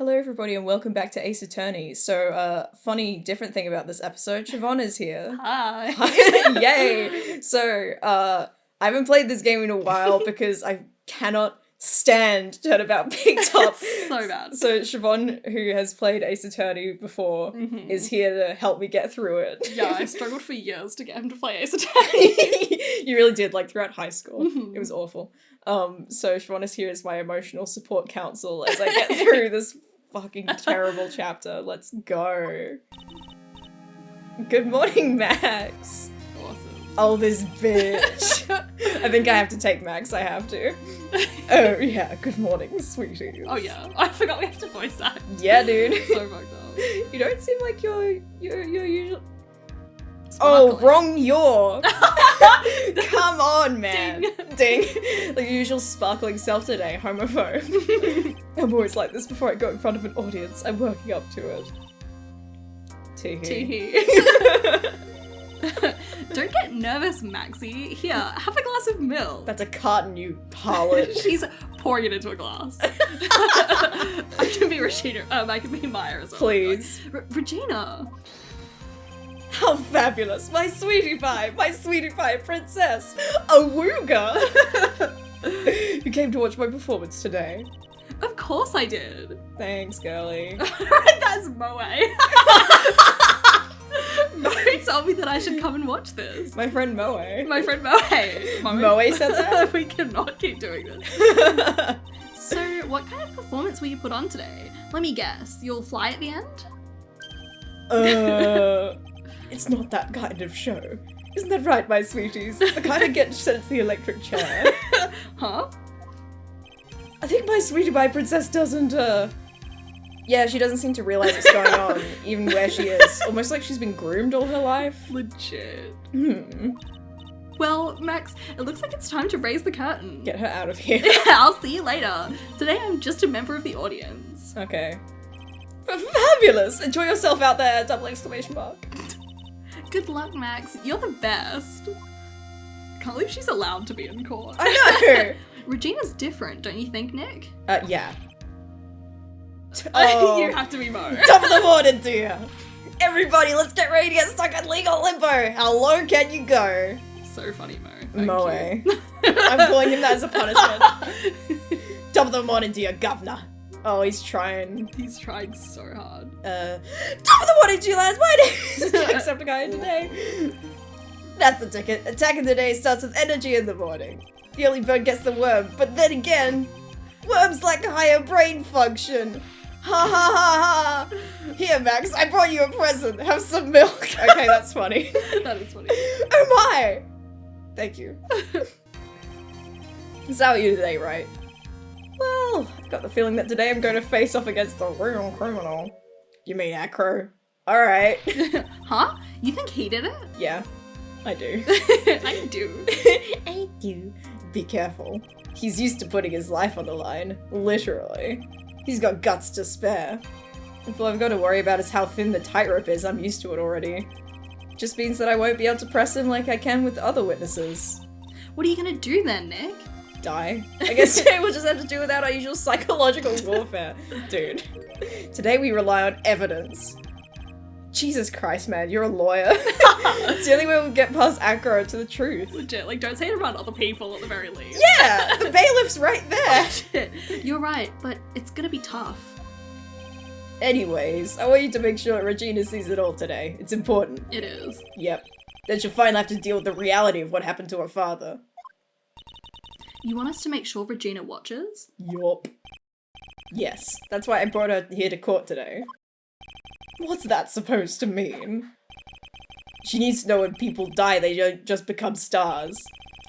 Hello everybody and welcome back to Ace Attorney. So, funny different thing about this episode, Siobhan is here. Hi. Yay! So, I haven't played this game in a while because I cannot stand Turnabout picked up. So bad. So Siobhan, who has played Ace Attorney before, is here to help me get through it. Yeah, I struggled for years to get him to play Ace Attorney. You really did, like throughout high school. It was awful. So Siobhan is here as my emotional support counsel as I get through this fucking terrible chapter. Let's go. Good morning, Max. Awesome. Oh, this bitch. I think I have to take Max, I have to. Oh, yeah, good morning, sweeties. Oh, yeah. I forgot we have to voice that. Yeah, dude. So fucked up. You don't seem like your usual... Sparkling. Oh, wrong yaw. Come on, man. Ding. Like your usual sparkling self today, homophobe. I'm always like this before I go in front of an audience. I'm working up to it. Tee-hee. Don't get nervous, Maxie. Here, have a glass of milk. That's a carton, you harlot. She's pouring it into a glass. I can be Regina. I can be Maya as well. Please. Regina. How fabulous. My sweetie pie princess. Awooga. You came to watch my performance today. Of course I did. Thanks, girly. That's Moe. Moe told me that I should come and watch this. My friend Moe. My friend Moe. Moe said that? We cannot keep doing this. So, what kind of performance will you put on today? Let me guess. You'll fly at the end? It's not that kind of show. Isn't that right, my sweeties? The kind of get sent to the electric chair. Huh? I think my sweetie pie princess doesn't, yeah, she doesn't seem to realize what's going on, even where she is. Almost like she's been groomed all her life. Legit. Hmm. Well, Max, it looks like it's time to raise the curtain. Get her out of here. Yeah, I'll see you later. Today I'm just a member of the audience. Okay. Fabulous! Enjoy yourself out there, double exclamation mark. Good luck, Max. You're the best. Can't believe she's allowed to be in court. I know! Regina's different, don't you think, Nick? Yeah. You have to be Moe. Top of the morning, dear. Everybody, let's get ready to get stuck in legal limbo. How low can you go? So funny, Moe. Moe. Thank you. I'm calling him that as a punishment. Top of the morning, dear governor. Oh, he's trying. He's trying so hard. Top of the morning, you lads. My name is Jacksepticeye today. That's the ticket. Attack in the day starts with energy in the morning. The early bird gets the worm, but then again, worms lack higher brain function. Ha ha ha ha! Here, Max, I brought you a present. Have some milk. Okay, that's funny. That is funny. Oh my! Thank you. Is that you today, right? Well, I've got the feeling that today I'm going to face off against the real criminal. You mean Acro? Alright. Huh? You think he did it? Yeah, I do. I do. I do. Be careful. He's used to putting his life on the line. Literally. He's got guts to spare. If all I've got to worry about is how thin the tightrope is, I'm used to it already. Just means that I won't be able to press him like I can with other witnesses. What are you gonna do then, Nick? Die. I guess today we'll just have to do without our usual psychological warfare. Dude. Today we rely on evidence. Jesus Christ, man, you're a lawyer. It's the only way we'll get past Acro to the truth. Legit, like, don't say it around other people at the very least. Yeah! The bailiff's right there! Shit. You're right, but it's gonna be tough. Anyways, I want you to make sure that Regina sees it all today. It's important. It is. Yep. Then she'll finally have to deal with the reality of what happened to her father. You want us to make sure Regina watches? Yup. Yes, that's why I brought her here to court today. What's that supposed to mean? She needs to know when people die, they don't just become stars.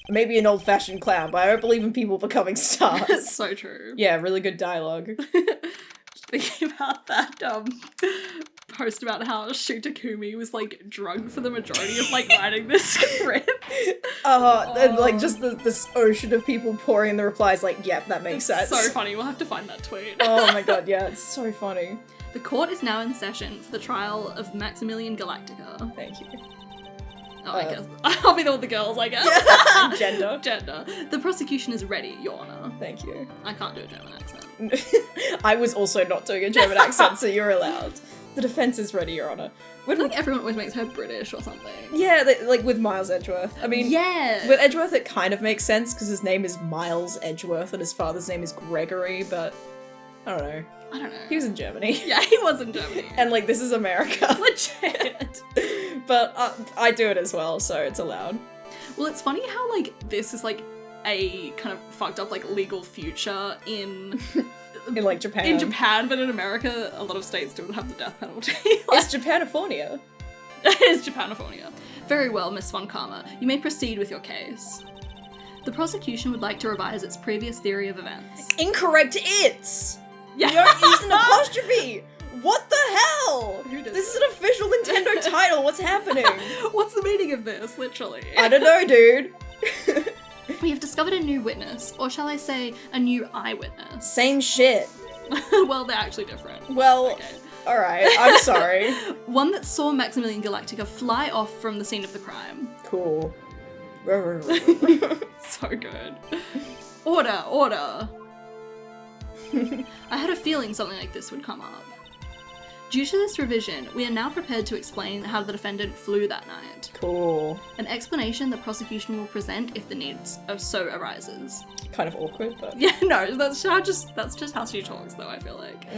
Maybe an old-fashioned clown, but I don't believe in people becoming stars. So true. Yeah, really good dialogue. Just thinking about that post about how Shutakumi was like drunk for the majority of like writing this script. And like just this ocean of people pouring in the replies like, yep, that makes sense. So funny, we'll have to find that tweet. Oh my god, yeah, it's so funny. The court is now in session for the trial of Maximilian Galactica. Thank you. Oh, I guess. I'll be the one with the girls, I guess. Yeah. Gender. Gender. The prosecution is ready, Your Honour. Thank you. I can't do a German accent. I was also not doing a German accent, so you're allowed. The defense is ready, Your Honour. I feel like everyone always makes her British or something. Yeah, like with Miles Edgeworth. I mean, yeah. With Edgeworth it kind of makes sense because his name is Miles Edgeworth and his father's name is Gregory, but I don't know. He was in Germany. Yeah, he was in Germany. And like, this is America. Legit. But I do it as well, so it's allowed. Well, it's funny how like this is like a kind of fucked up like legal future in like Japan. In Japan, but in America, a lot of states don't have the death penalty. It's Japanifornia. It is Japanifornia. Very well, Miss Von Karma. You may proceed with your case. The prosecution would like to revise its previous theory of events. Incorrect it's! Yeah. You don't use an apostrophe! What the hell? Who does this is an official Nintendo title, what's happening? What's the meaning of this, literally? I don't know, dude. We have discovered a new witness, or shall I say, a new eyewitness. Same shit. Well, they're actually different. Well, okay. Alright, I'm sorry. One that saw Maximilian Galactica fly off from the scene of the crime. Cool. So good. Order. I had a feeling something like this would come up. Due to this revision, we are now prepared to explain how the defendant flew that night. Cool. An explanation the prosecution will present if the need so arises. Kind of awkward, but... Yeah, no, that's just how she talks, though, I feel like.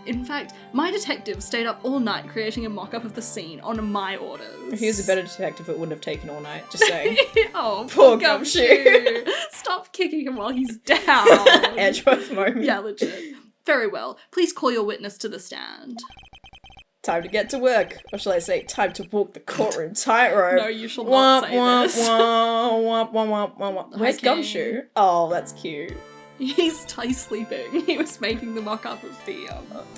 In fact, my detective stayed up all night creating a mock-up of the scene on my orders. If he was a better detective, it wouldn't have taken all night, just saying. Oh, poor Gumshoe. Stop kicking him while he's down. Edgeworth moment. Yeah, legit. Very well. Please call your witness to the stand. Time to get to work. Or shall I say, time to walk the courtroom tightrope. No, you shall not say this. Where's Gumshoe? Oh, that's cute. He's sleeping. He was making the mock-up of the,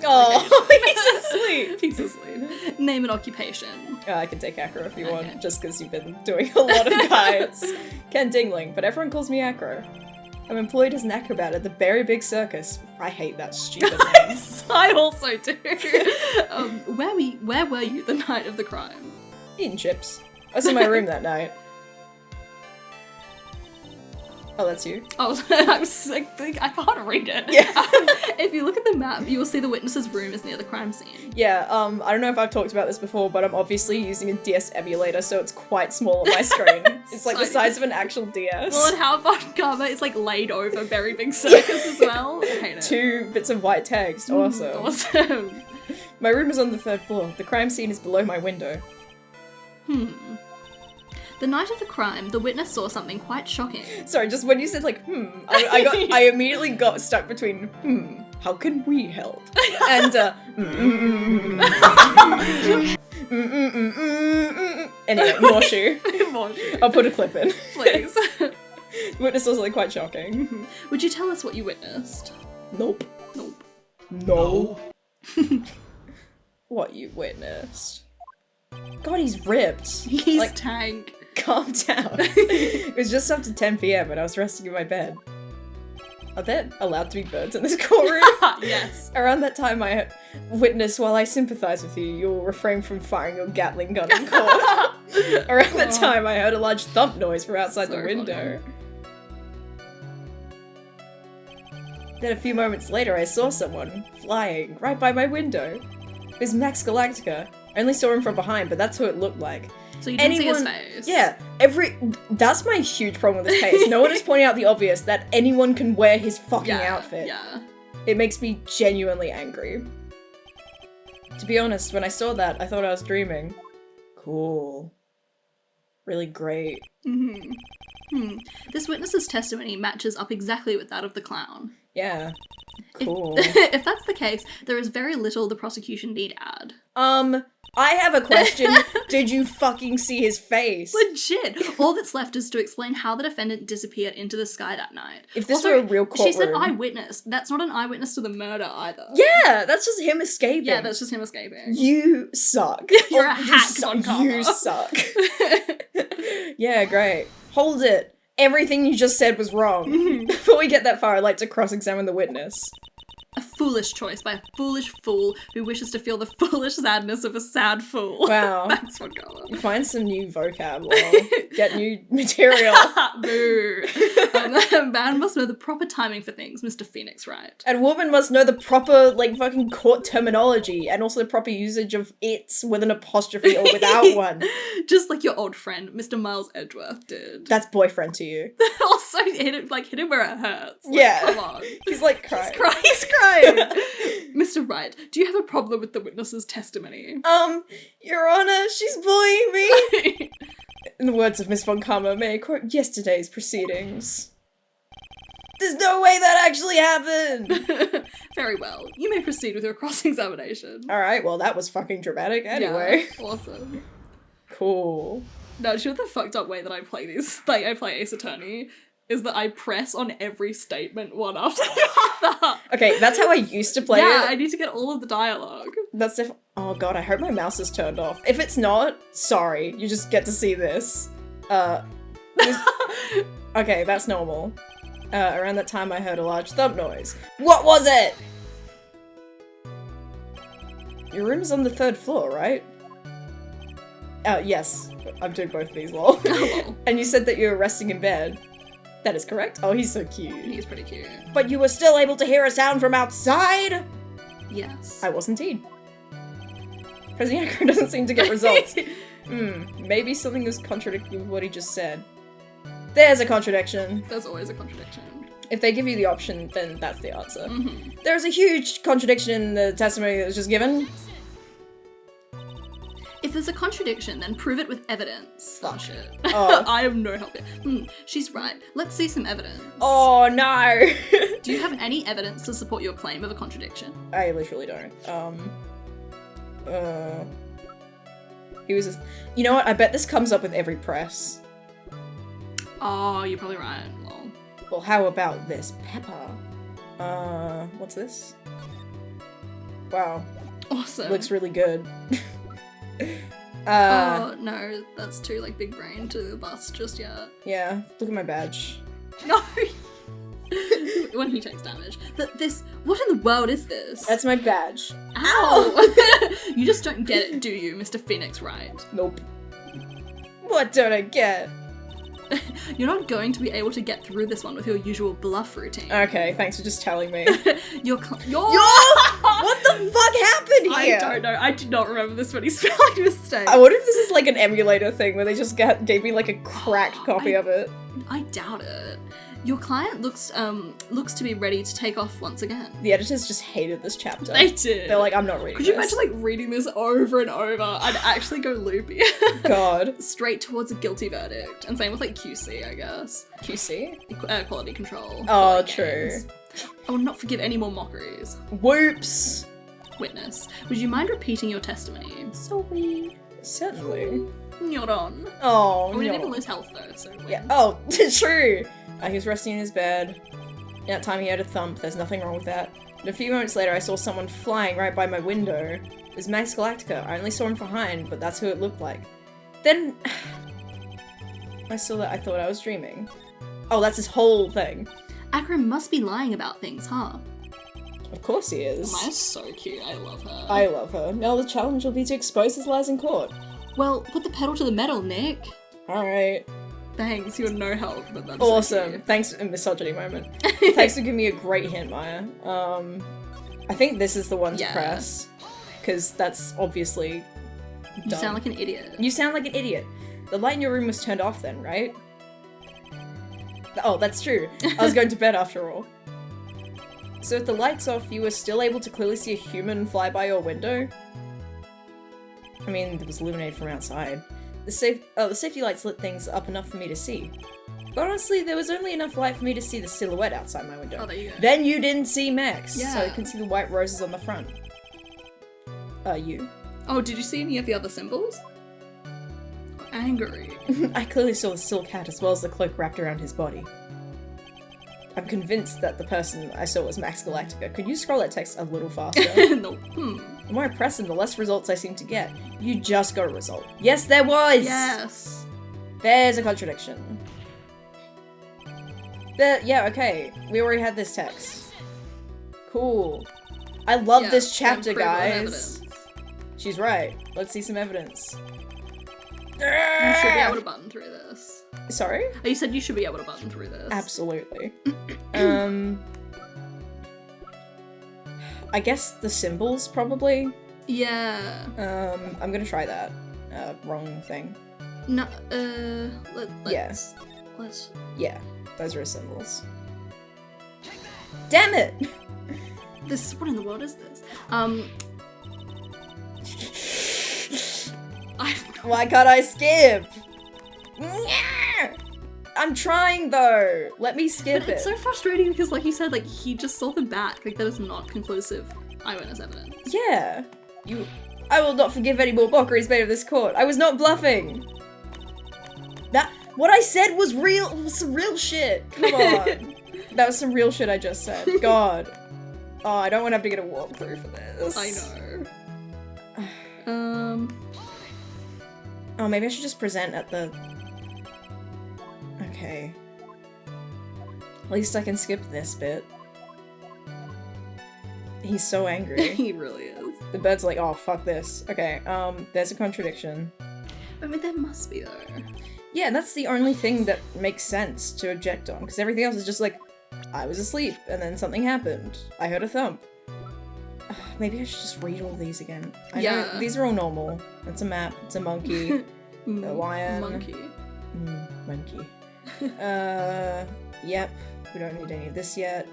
Oh, he's asleep. He's asleep. Name and occupation. I can take Acro if you want, just because you've been doing a lot of guides. Ken Dingling, but everyone calls me Acro. I'm employed as an acrobat at the Very Big Circus. I hate that stupid name. I also do. Where were you the night of the crime? Eating chips. I was in my room that night. Oh, that's you? Oh, I was like, I can't read it. Yeah. If you look at the map, you will see the witness's room is near the crime scene. Yeah, I don't know if I've talked about this before, but I'm obviously using a DS emulator, so it's quite small on my screen. It's like the size of an actual DS. Well, and how Von Karma is like laid over Very Big Circus as well. I hate it. 2 bits of white text. Awesome. Awesome. My room is on the 3rd floor. The crime scene is below my window. The night of the crime, the witness saw something quite shocking. Sorry, just when you said like, I immediately got stuck between, how can we help? And, anyway, more shoe. More shoe. I'll put a clip in. Please. The witness saw something quite shocking. Would you tell us what you witnessed? Nope. Nope. No. What you witnessed? God, he's ripped. He's like, tank. Calm down. It was just after 10 PM and I was resting in my bed. Are there allowed to be birds in this courtroom? Yes. Around that time I witnessed, while I sympathise with you, you'll refrain from firing your Gatling gun in court. Around that time I heard a large thump noise from outside the window. Then a few moments later I saw someone flying right by my window. It was Max Galactica. I only saw him from behind, but that's who it looked like. So you didn't see his face? Yeah. That's my huge problem with this case. No one is pointing out the obvious, that anyone can wear his fucking outfit. Yeah. It makes me genuinely angry. To be honest, when I saw that, I thought I was dreaming. Cool. Really great. This witness's testimony matches up exactly with that of the clown. Yeah. Cool. If that's the case, there is very little the prosecution need add. I have a question. Did you fucking see his face? Legit. All that's left is to explain how the defendant disappeared into the sky that night. If this were a real courtroom... She said eyewitness. That's not an eyewitness to the murder either. Yeah, that's just him escaping. Yeah, that's just him escaping. You suck. You're a hack, Von Karma. You suck. Yeah, great. Hold it. Everything you just said was wrong. Before we get that far, I'd like to cross-examine the witness. foolish choice by a foolish fool who wishes to feel the foolish sadness of a sad fool. Wow. Thanks, Vodka. You find some new vocab, lol. Get new material. Boo. Man must know the proper timing for things, Mr. Phoenix, right? And woman must know the proper, like, fucking court terminology and also the proper usage of it's with an apostrophe or without one. Just like your old friend, Mr. Miles Edgeworth did. That's boyfriend to you. Also hit him where it hurts. Like, Yeah. Come on. He's like crying. He's crying. Mr. Wright, do you have a problem with the witness's testimony? Your Honor, she's bullying me. In the words of Miss Von Karma, may I quote yesterday's proceedings. There's no way that actually happened! Very well. You may proceed with your cross-examination. Alright, well that was fucking dramatic anyway. Yeah, awesome. Cool. No, do you know the fucked up way that I play these? Like, I play Ace Attorney? Is that I press on every statement one after the other. Okay, that's how I used to play Yeah, it. I need to get all of the dialogue. That's oh god, I hope my mouse is turned off. If it's not, sorry, you just get to see this. Okay, that's normal. Around that time I heard a large thump noise. What was it? Your room is on the 3rd floor, right? Yes. I'm doing both of these, lol. And you said that you were resting in bed. That is correct. Oh, he's so cute. He's pretty cute. But you were still able to hear a sound from outside? Yes. I was indeed. President Acro doesn't seem to get results. Maybe something is contradicting with what he just said. There's a contradiction. There's always a contradiction. If they give you the option, then that's the answer. Mm-hmm. There's a huge contradiction in the testimony that was just given. If there's a contradiction, then prove it with evidence. Fuck. Shit. Oh. I have no help here. She's right. Let's see some evidence. Oh no! Do you have any evidence to support your claim of a contradiction? I literally don't. He was just, you know what? I bet this comes up with every press. Oh, you're probably right. Lol. Well, how about this? Pepper. What's this? Wow. Awesome. Looks really good. Oh, no, that's too, like, big brain to bust just yet. Yeah, look at my badge. No! When he takes damage. What in the world is this? That's my badge. Ow! You just don't get it, do you, Mr. Phoenix Wright? Nope. What don't I get? You're not going to be able to get through this one with your usual bluff routine. Okay, thanks for just telling me. Your What the fuck happened here? I don't know. I do not remember this many spelling mistakes. I wonder if this is like an emulator thing where they just gave me like a cracked copy of it. I doubt it. Your client looks to be ready to take off once again. The editors just hated this chapter. They did. They're like, I'm not reading Could you this. imagine like reading this over and over? I'd actually go loopy. God. Straight towards a guilty verdict. And same with like QC, I guess. QC? Quality control. Oh, for, like, true. games. I will not forgive any more mockeries. Whoops. Witness, would you mind repeating your testimony? Sorry. Certainly. You're on. Oh, We no. didn't even lose health though, so. Yeah. Oh, true. He was resting in his bed. In that time he heard a thump. There's nothing wrong with that. And a few moments later I saw someone flying right by my window. It was Max Galactica. I only saw him from behind, but that's who it looked like. Then I saw that I thought I was dreaming. Oh, that's his whole thing. Acro must be lying about things, huh? Of course he is. Maya's so cute. I love her. I love her. Now the challenge will be to expose his lies in court. Well, put the pedal to the metal, Nick. Alright. Thanks, you're no help, but that's Awesome. So cute. Thanks, misogyny moment. Thanks for giving me a great hint, Maya. I think this is the one to press. Because that's obviously You dumb. sound like an idiot. You sound like an idiot. The light in your room was turned off then, right? Oh, that's true. I was going to bed after all. So if the light's off, you were still able to clearly see a human fly by your window? I mean, it was illuminated from outside. The safety lights lit things up enough for me to see. But honestly, there was only enough light for me to see the silhouette outside my window. Oh, there you go. Then you didn't see Max, Yeah. so you can see the white roses on the front. You. Oh, did you see any of the other symbols? Angry. I clearly saw the silk hat as well as the cloak wrapped around his body. I'm convinced that the person I saw was Max Galactica. Could you scroll that text a little faster? No. The more I press him, the less results I seem to get. You just got a result. Yes, there was! Yes. There's a contradiction. Yeah, okay. We already had this text. Cool. I love Yeah, this chapter, prove it with guys. evidence. She's right. Let's see some evidence. You should be able to button through this. Sorry? Oh, you said you should be able to button through this. Absolutely. I guess the symbols, probably. Yeah. I'm gonna try that. Wrong thing. No, Yes. Let's... Yeah, those are symbols. Damn it! This, what in the world is this? Why can't I skip? I'm trying though. Let me skip But it. it's so frustrating because, like you said, like he just saw them back. Like that is not conclusive eyewitness evidence. Yeah. I will not forgive any more mockeries made of this court. I was not bluffing. What I said was real. Was some real shit. Come on. That was some real shit I just said. God. Oh, I don't want to have to get a walkthrough for this. I know. Oh, maybe I should just present at the... Okay. At least I can skip this bit. He's so angry. He really is. The bird's like, oh, fuck this. Okay, there's a contradiction. I mean, there must be, though. Yeah, that's the only thing that makes sense to object on, because everything else is just like, I was asleep, and then something happened. I heard a thump. Maybe I should just read all these again. I know these are all normal. It's a map, it's a monkey, a lion. Monkey. Monkey. Yep, we don't need any of this yet.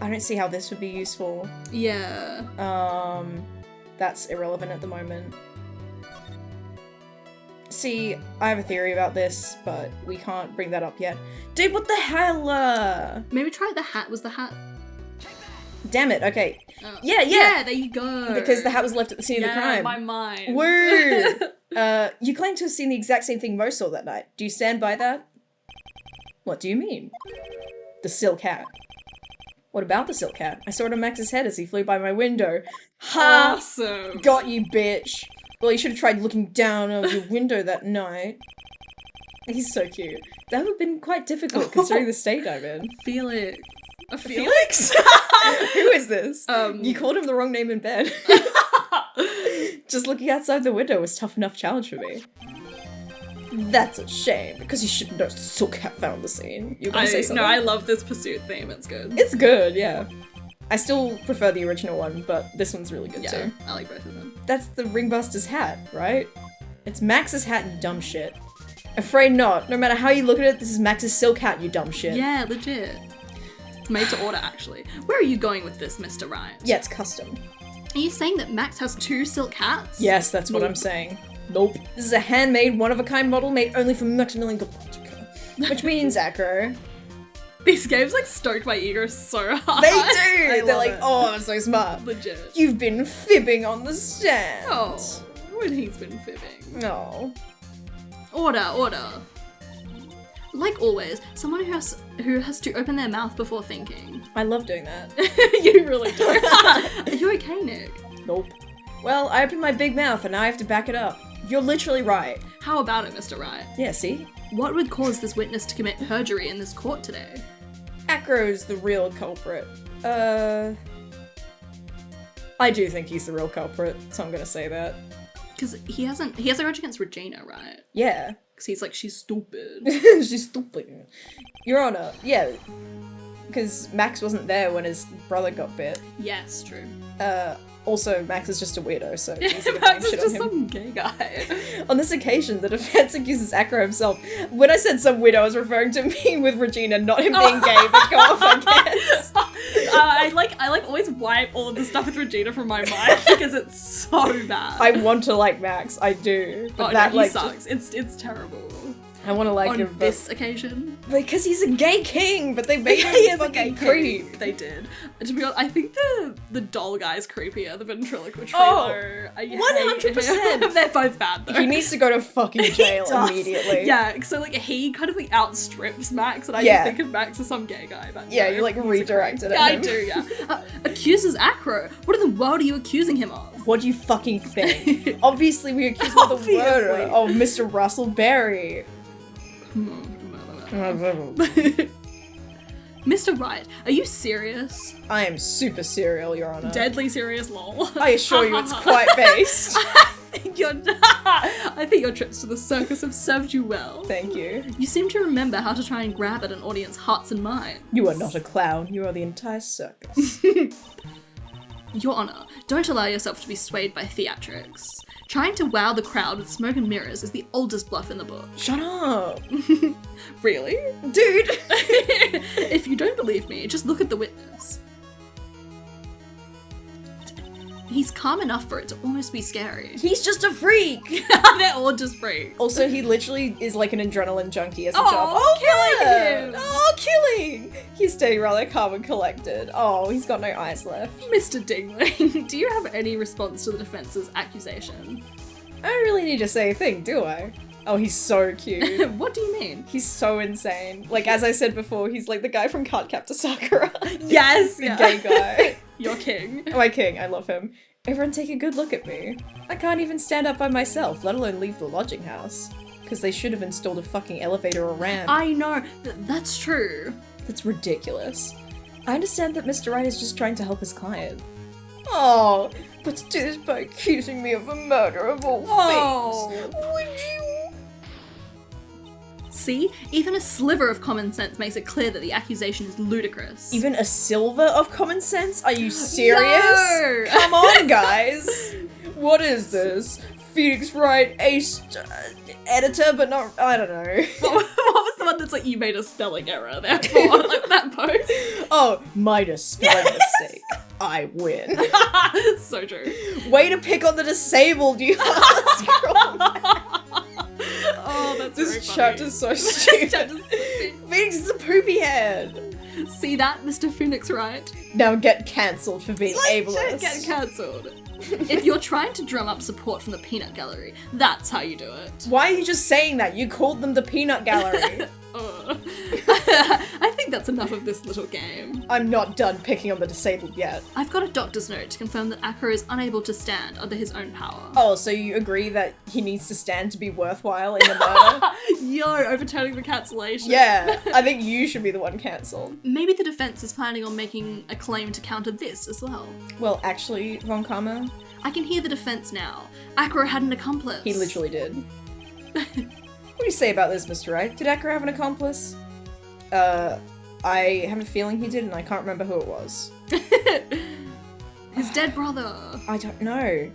I don't see how this would be useful. Yeah. That's irrelevant at the moment. See, I have a theory about this, but we can't bring that up yet. Dude, what the hell? Maybe try the hat. Was the hat? Damn it, okay. Oh. Yeah, Yeah, there you go. Because the hat was left at the scene of the crime. my mind. Woo! You claim to have seen the exact same thing Mo saw that night. Do you stand by that? What do you mean? The silk hat. What about the silk hat? I saw it on Max's head as he flew by my window. Ha! Awesome. Got you, bitch. Well, you should have tried looking down out of your window that night. He's so cute. That would have been quite difficult considering the state I'm in. Felix. Felix? Who is this? You called him the wrong name in bed. Just looking outside the window was a tough enough challenge for me. That's a shame, because you should know Silk Hat found the scene. You're gonna say something? No, I love this pursuit theme, it's good. It's good, yeah. I still prefer the original one, but this one's really good too. I like both of them. That's the Ringbuster's hat, right? It's Max's hat, you dumb shit. Afraid not. No matter how you look at it, this is Max's silk hat, you dumb shit. Yeah, legit. It's made to order, actually. Where are you going with this, Mr. Wright? Yeah, it's custom. Are you saying that Max has 2 silk hats? Yes, that's what I'm saying. Nope. This is a handmade, one-of-a-kind model made only for Maximilian Galactica. Which means Acro. These games like stoke my ego so hard. They do! They're like, it. oh, I'm so smart. Legit. You've been fibbing on the stand. Oh, when he's been fibbing. No. Order. Like always, someone who has to open their mouth before thinking. I love doing that. You really do. Are you okay, Nick? Nope. Well, I opened my big mouth and now I have to back it up. You're literally right. How about it, Mr. Wright? Yeah, see? What would cause this witness to commit perjury in this court today? Acro's the real culprit. I do think he's the real culprit, so I'm gonna say that. Because he has a grudge against Regina, right? Yeah. Because he's like, she's stupid. She's stupid. Your Honor, yeah. Because Max wasn't there when his brother got bit. Yes, true. Also, Max is just a weirdo, so it's easy to blame Max is shit just on him. some gay guy. On this occasion, the defense accuses Acro himself. When I said some widow, I was referring to me with Regina, not him being gay, but go off, I guess. I like always wipe all of the stuff with Regina from my mind because it's so bad. I want to like Max, I do. But that he like sucks. It's terrible. I want to like On him, but this occasion. because he's a gay king, but they made him He is a fucking gay creep. king. They did. To be honest, I think the doll guy's creepier, the ventriloquist. Oh, I hate 100%. him. They're both bad though. He needs to go to fucking jail does. immediately. Yeah, so like he kind of like outstrips Max, and I Yeah. just think of Max as some gay guy. But Yeah, no, you like he's a redirected creep. at Yeah, him. I do. Yeah. Accuses Acro. What in the world are you accusing him of? What do you fucking think? Obviously, we accuse him of the murder of Mr. Russell Berry. Mr. Wright, are you serious? I am super serial, Your Honor. Deadly serious, lol. I assure you it's quite based. I think your trips to the circus have served you well. Thank you. You seem to remember how to try and grab at an audience's hearts and minds. You are not a clown. You are the entire circus. Your Honor, don't allow yourself to be swayed by theatrics. Trying to wow the crowd with smoke and mirrors is the oldest bluff in the book. Shut up. Really? Dude! If you don't believe me, just look at the witness. He's calm enough for it to almost be scary. He's just a freak! They're all just freaks. Also, he literally is like an adrenaline junkie as a Oh, job. killing him! Oh, killing! He's staying rather calm and collected. Oh, he's got no eyes left. Mr. Dingling, do you have any response to the defense's accusation? I don't really need to say a thing, do I? Oh, he's so cute. What do you mean? He's so insane. Like, as I said before, he's like the guy from Cardcaptor Sakura. Yes! The gay guy. Your king. My king, I love him. Everyone take a good look at me. I can't even stand up by myself, let alone leave the lodging house. Because they should have installed a fucking elevator or ramp. I know, that's true. That's ridiculous. I understand that Mr. Wright is just trying to help his client. Oh, but to do this by accusing me of a murder of all things. Would you? See? Even a sliver of common sense makes it clear that the accusation is ludicrous. Even a silver of common sense? Are you serious? No! Come on, guys. What is this? Phoenix Wright, ace editor, but not, I don't know. What was the one that's like, you made a spelling error, therefore, like that post? Oh, minus spelling mistake. I win. So true. Way to pick on the disabled, you Oh, that's This very funny. chapter's so stupid. Phoenix is a poopy head. See that, Mr. Phoenix Wright? Now get cancelled for being ableist. Get cancelled. If you're trying to drum up support from the peanut gallery, that's how you do it. Why are you just saying that? You called them the peanut gallery. I think that's enough of this little game. I'm not done picking on the disabled yet. I've got a doctor's note to confirm that Acro is unable to stand under his own power. Oh, so you agree that he needs to stand to be worthwhile in the murder? Yo, overturning the cancellation. Yeah, I think you should be the one cancelled. Maybe the defense is planning on making a claim to counter this as well. Well, actually, Von Karma, I can hear the defense now. Acro had an accomplice. he literally did. What do you say about this, Mr. Wright? Did Acro have an accomplice? I have a feeling he did, and I can't remember who it was. His dead brother. I don't know.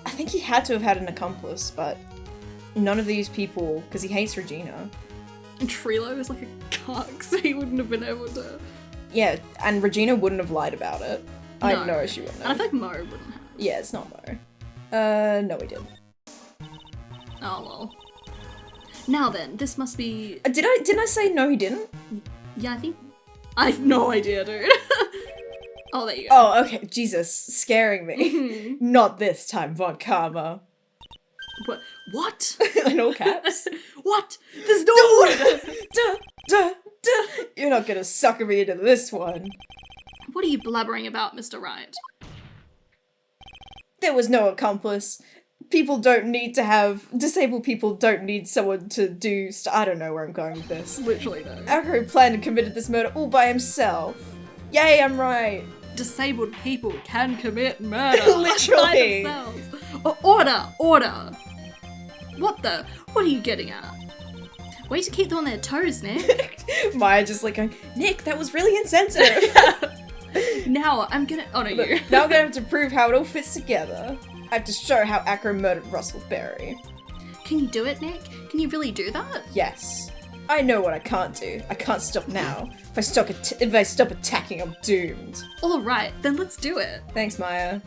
I think he had to have had an accomplice, but none of these people, because he hates Regina. And Trilo is like a cuck, so he wouldn't have been able to. Yeah, and Regina wouldn't have lied about it. I No. know she wouldn't And I have. think Mo wouldn't have. Yeah, it's not Mo. No, he didn't. Oh well. Now then, this must be. Didn't I say no, he didn't? Yeah, I think. I have no idea, dude. Oh, there you go. Oh, okay. Jesus, scaring me. Mhm. Not this time, Von Karma. What? In all caps. What? There's no one! Duh, duh, duh. You're not gonna sucker me into this one. What are you blabbering about, Mr. Wright? There was no accomplice. Disabled people don't need someone to do I don't know where I'm going with this. Literally, though. Acro planned and committed this murder all by himself. Yay, I'm right. Disabled people can commit murder. Literally. By themselves. Order! What are you getting at? Way to keep them on their toes, Nick. Maya just like going, Nick, that was really insensitive. Now, I'm gonna honor you. Now I'm gonna have to prove how it all fits together. I have to show how Acro murdered Russell Berry. Can you do it, Nick? Can you really do that? Yes. I know what I can't do. I can't stop now. If I stop attacking, I'm doomed. Alright, then let's do it. Thanks, Maya.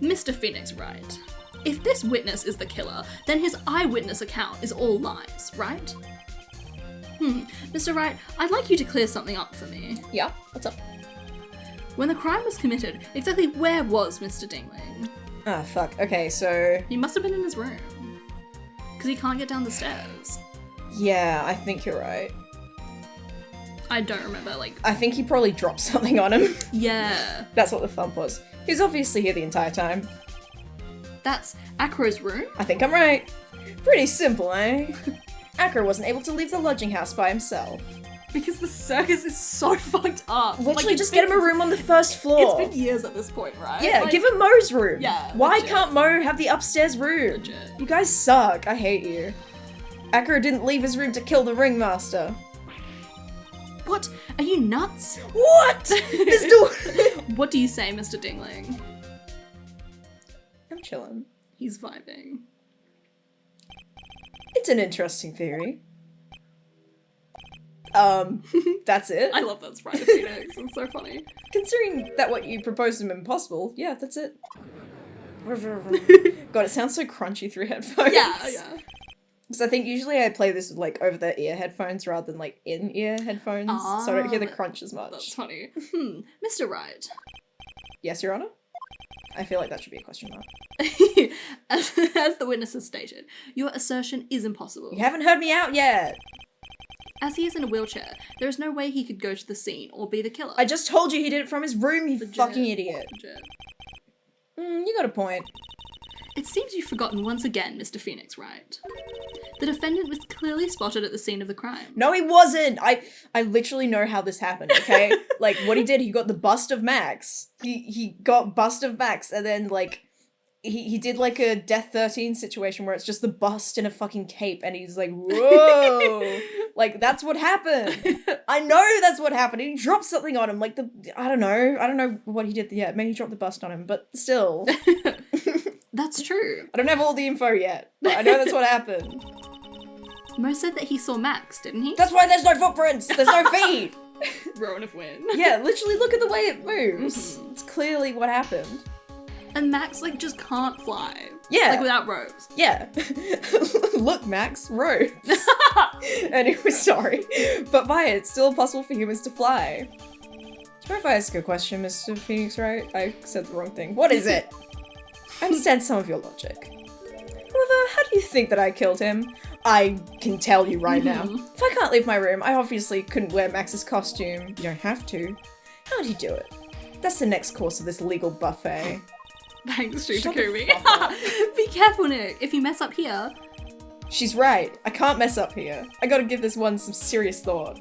Mr. Phoenix Wright. If this witness is the killer, then his eyewitness account is all lies, right? Mr. Wright, I'd like you to clear something up for me. Yeah? What's up? When the crime was committed, exactly where was Mr. Dingling? Ah, fuck. Okay, so... He must have been in his room. Because he can't get down the stairs. Yeah, I think you're right. I don't remember, I think he probably dropped something on him. Yeah. That's what the thump was. He was obviously here the entire time. That's Acro's room? I think I'm right. Pretty simple, eh? Acro wasn't able to leave the lodging house by himself. Because the circus is so fucked up. Literally, just get him a room on the first floor. It's been years at this point, right? Yeah, Like, give him Mo's room. Yeah, Why legit. can't Mo have the upstairs room? Legit. You guys suck. I hate you. Acro didn't leave his room to kill the ringmaster. What? Are you nuts? What? This dude. What do you say, Mr. Dingling? I'm chilling. He's vibing. It's an interesting theory. That's it. I love that sprite of Phoenix. It's so funny. Considering that what you proposed is impossible, yeah, that's it. God, it sounds so crunchy through headphones. Yeah. Because I think usually I play this with, like, over-the-ear headphones rather than, like, in-ear headphones, so I don't hear the crunch as much. That's funny. Mr. Wright. Yes, Your Honor? I feel like that should be a question mark. As the witness has stated, your assertion is impossible. You haven't heard me out yet! As he is in a wheelchair, there is no way he could go to the scene or be the killer. I just told you he did it from his room, you Legit. fucking idiot. Legit. You got a point. It seems you've forgotten once again, Mr. Phoenix Wright. The defendant was clearly spotted at the scene of the crime. No, he wasn't! I literally know how this happened, okay? Like, what he did, he got the bust of Max. He got bust of Max, and then, like, he did, like, a Death 13 situation where it's just the bust in a fucking cape, and he's like, whoa! Like, that's what happened! I know that's what happened! He dropped something on him, like I don't know what he did yet. Maybe he dropped the bust on him, but still. That's true. I don't have all the info yet, but I know that's what happened. Mo said that he saw Max, didn't he? That's why there's no footprints! There's no feet! Rowan of Win. Yeah, literally look at the way it moves. It's clearly what happened. And Max, like, just can't fly. Yeah. Like, without ropes. Yeah. Look, Max, ropes. Anyway, sorry. But via it's still impossible for humans to fly. Do you mind if I ask a question, Mr. Phoenix Wright? I said the wrong thing. What is it? I understand some of your logic. However, how do you think that I killed him? I can tell you right now. If I can't leave my room, I obviously couldn't wear Max's costume. You don't have to. How'd you do it? That's the next course of this legal buffet. Thanks, Shut the Shutakumi. fuck up. Be careful, Nick. If you mess up here. She's right. I can't mess up here. I gotta give this one some serious thought.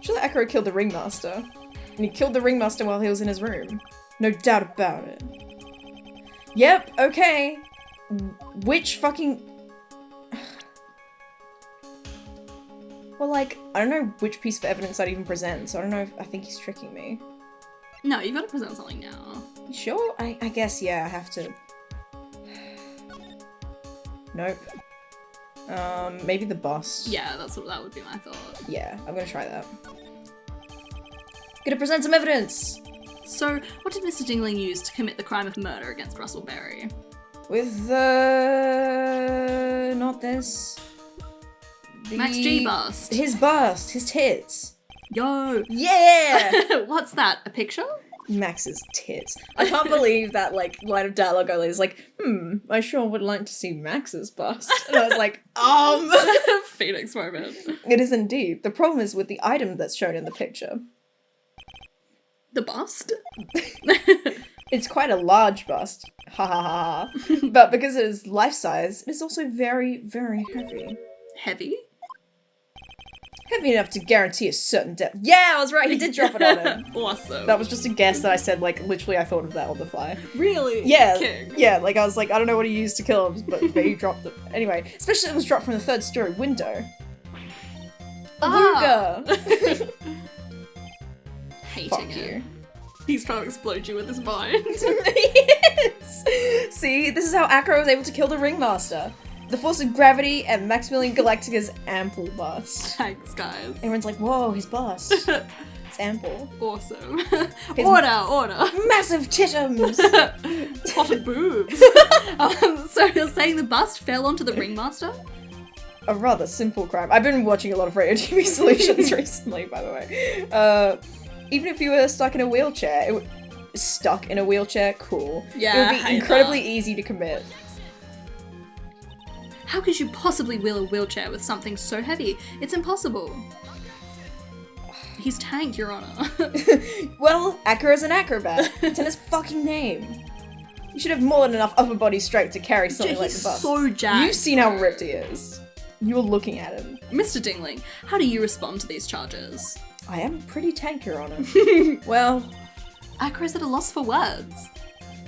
Sure that Acro killed the ringmaster. And he killed the ringmaster while he was in his room. No doubt about it. Yep, okay. Which fucking... Well, like, I don't know which piece of evidence I'd even present, so I don't know if I think he's tricking me. No, you gotta present something now. You sure? I guess, yeah, I have to. Nope. Maybe the bust. Yeah, that would be my thought. Yeah, I'm gonna try that. Gonna present some evidence! So, what did Mr. Dingling use to commit the crime of murder against Russell Berry? With not this. Max G bust. His bust, his tits. Yo! Yeah! What's that? A picture? Max's tits. I can't believe that, like, line of dialogue only is like, I sure would like to see Max's bust. And I was like, Phoenix moment. It is indeed. The problem is with the item that's shown in the picture. The bust? It's quite a large bust. Ha ha ha ha. But because it is life-size, it is also very, very heavy. Heavy? Heavy enough to guarantee a certain depth. Yeah, I was right, he did drop it on him. Awesome. That was just a guess that I said, like, literally I thought of that on the fly. Really? Yeah, King. yeah, like I was like, I don't know what he used to kill him, but he dropped it. Anyway, especially it was dropped from the 3rd story window. Beluga! Hating Fuck it. you. He's trying to explode you with his mind. Yes! See, this is how Acro was able to kill the ringmaster. The force of gravity and Maximilian Galactica's ample bust. Thanks, guys. Everyone's like, whoa, his bust. It's ample. Awesome. His Order. Massive titums! Pot of boobs. So you're saying the bust fell onto the ringmaster? A rather simple crime. I've been watching a lot of Radio TV Solutions recently, by the way. Even if you were stuck in a wheelchair, cool. Yeah, It I would be hate incredibly that. easy to commit. How could you possibly wheel a wheelchair with something so heavy? It's impossible. He's Tank, Your Honor. Well, Acro's an acrobat. It's in his fucking name. You should have more than enough upper body strength to carry something like the bus. So jacked. You've seen how ripped he is. You're looking at him. Mr. Dingling, how do you respond to these charges? I am pretty tank, Your Honor. Well, Acro's at a loss for words.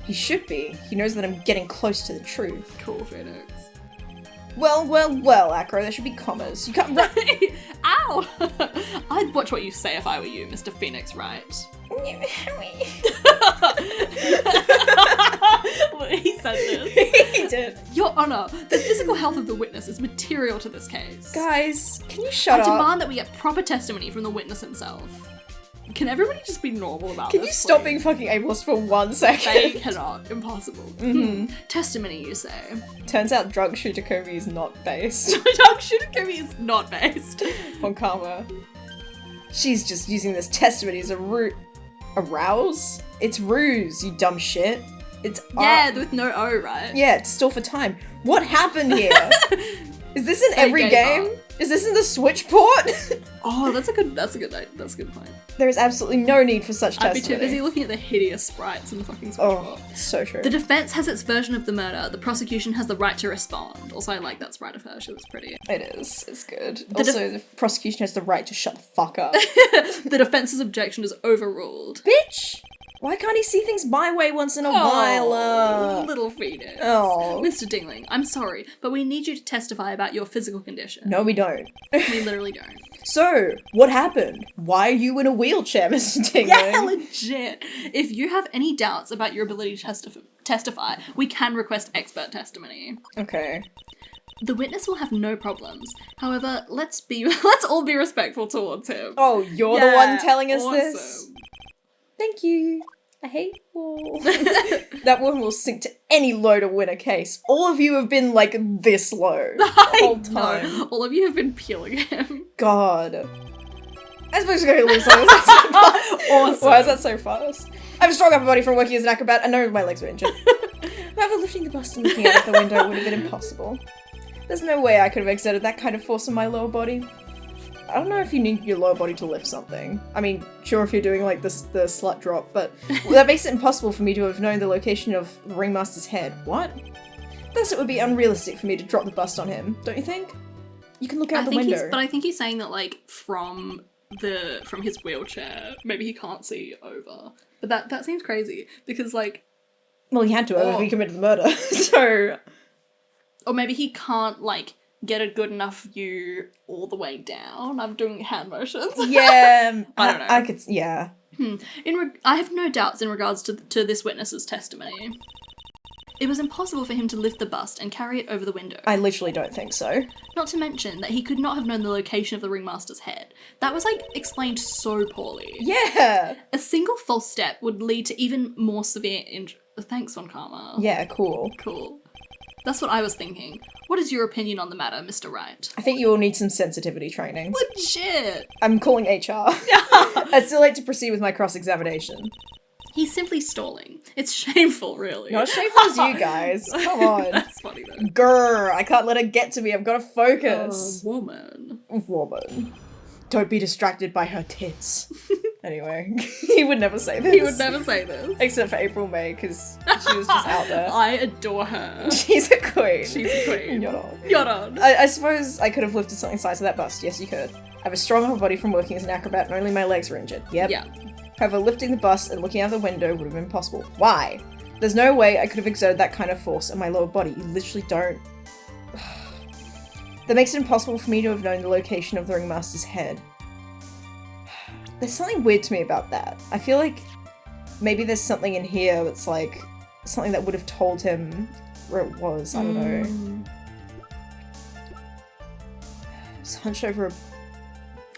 he should be. He knows that I'm getting close to the truth. Cool, Phoenix. Well, Acro, there should be commas. You can't run. Ow! I'd watch what you say if I were you, Mr. Phoenix Wright. He said this. He did. Your Honor, the physical health of the witness is material to this case. Guys, can you shut I up? demand that we get proper testimony from the witness himself. Can everybody just be normal about Can this? you stop please? being fucking ableist for 1 second? They cannot. Impossible. Testimony, you say? Turns out drunk Shutakomi is not based Doug Shutakomi is not based. on karma. She's just using this testimony as a rouse? It's ruse, you dumb shit. It's Yeah, with no O, right? Yeah, it's still for time. What happened here? Is this in They every gave game? up. Is this in the Switch port? Oh, that's a good point. There is absolutely no need for such I'd be testimony. too busy looking at the hideous sprites in the fucking Switch Oh, port. so true. The defense has its version of the murder. The prosecution has the right to respond. Also, I like that sprite of her. She looks pretty. It is. It's good. Also, the prosecution has the right to shut the fuck up. The defense's objection is overruled. Bitch! Why can't he see things my way once in a while? Little Phoenix. Oh. Mr. Dingling, I'm sorry, but we need you to testify about your physical condition. No, we don't. We literally don't. So, what happened? Why are you in a wheelchair, Mr. Dingling? Yeah, legit. If you have any doubts about your ability to testify, we can request expert testimony. Okay. The witness will have no problems. However, let's all be respectful towards him. Oh, you're the one telling us this? awesome. Thank you. I hate you. That one will sink to any low to win a case. All of you have been like this low the whole time. No, all of you have been peeling him. God. I suppose we're going to lose something like that. Awesome. Why is that so fast? I have a strong upper body from working as an acrobat. I know my legs were injured. However, lifting the bust and looking out of the window would have been impossible. There's no way I could have exerted that kind of force on my lower body. I don't know if you need your lower body to lift something. I mean, sure if you're doing like the slut drop, but that makes it impossible for me to have known the location of the ringmaster's head. What? Thus it would be unrealistic for me to drop the bust on him, don't you think? You can look out the window. But I think he's saying that like from his wheelchair, maybe he can't see over. But that seems crazy because like, well, he had to have if he committed the murder. So, or maybe he can't like get a good enough view all the way down. I'm doing hand motions. yeah, I don't know. I could, yeah. I have no doubts in regards to this witness's testimony. It was impossible for him to lift the bust and carry it over the window. I literally don't think so. Not to mention that he could not have known the location of the ringmaster's head. That was like explained so poorly. Yeah. A single false step would lead to even more severe injury. Thanks, Von Karma. Yeah, cool. Cool. That's what I was thinking. What is your opinion on the matter, Mr. Wright? I think you will need some sensitivity training. Legit! I'm calling HR. I'd still like to proceed with my cross-examination. He's simply stalling. It's shameful, really. Not as shameful as you guys. Come on. That's funny, though. Grr, I can't let it get to me. I've got to focus. Woman. Woman. Don't be distracted by her tits. Anyway, he would never say this. He would never say this. Except for April May, because she was just out there. I adore her. She's a queen. She's a queen. Yoron. Yoron. I suppose I could have lifted something the size of that bust. Yes, you could. I have a strong upper body from working as an acrobat and only my legs were injured. Yep. Yeah. However, lifting the bust and looking out the window would have been impossible. Why? There's no way I could have exerted that kind of force on my lower body. You literally don't. That makes it impossible for me to have known the location of the ringmaster's head. There's something weird to me about that. I feel like maybe there's something in here that's like something that would have told him where it was. I don't know. He's hunched over a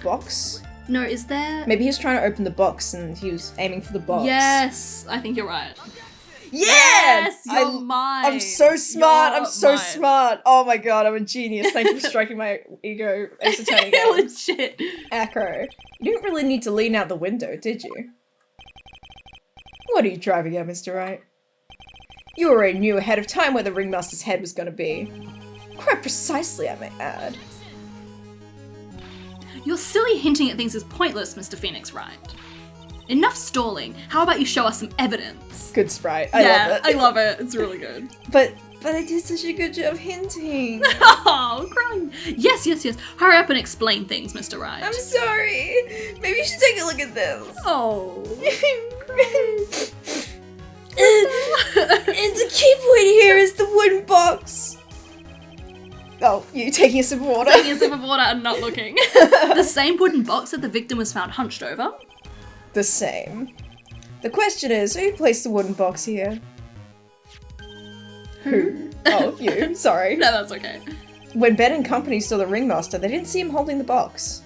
box? No, is there... Maybe he was trying to open the box and he was aiming for the box. Yes, I think you're right. Yeah! Yes, you're mine. I'm so smart. You're I'm so mine. smart. Oh my god, I'm a genius. Thank you for striking my ego. Entertaining. Legit. Acro. You didn't really need to lean out the window, did you? What are you driving at, Mr. Wright? You already knew ahead of time where the ringmaster's head was going to be. Quite precisely, I may add. Your silly hinting at things is pointless, Mr. Phoenix Wright. Enough stalling. How about you show us some evidence? Good sprite. I love it. I love it. It's really good. But But I did such a good job hinting. Oh, crying. Yes. Hurry up and explain things, Mr. Wright. I'm sorry. Maybe you should take a look at this. Oh. And the key point here is the wooden box. Oh, you taking a sip of water? Taking a sip of water and not looking. The same wooden box that the victim was found hunched over. The same. The question is, who placed the wooden box here? Who? Oh, you. Sorry. No, that's okay. When Ben and company saw the ringmaster, they didn't see him holding the box.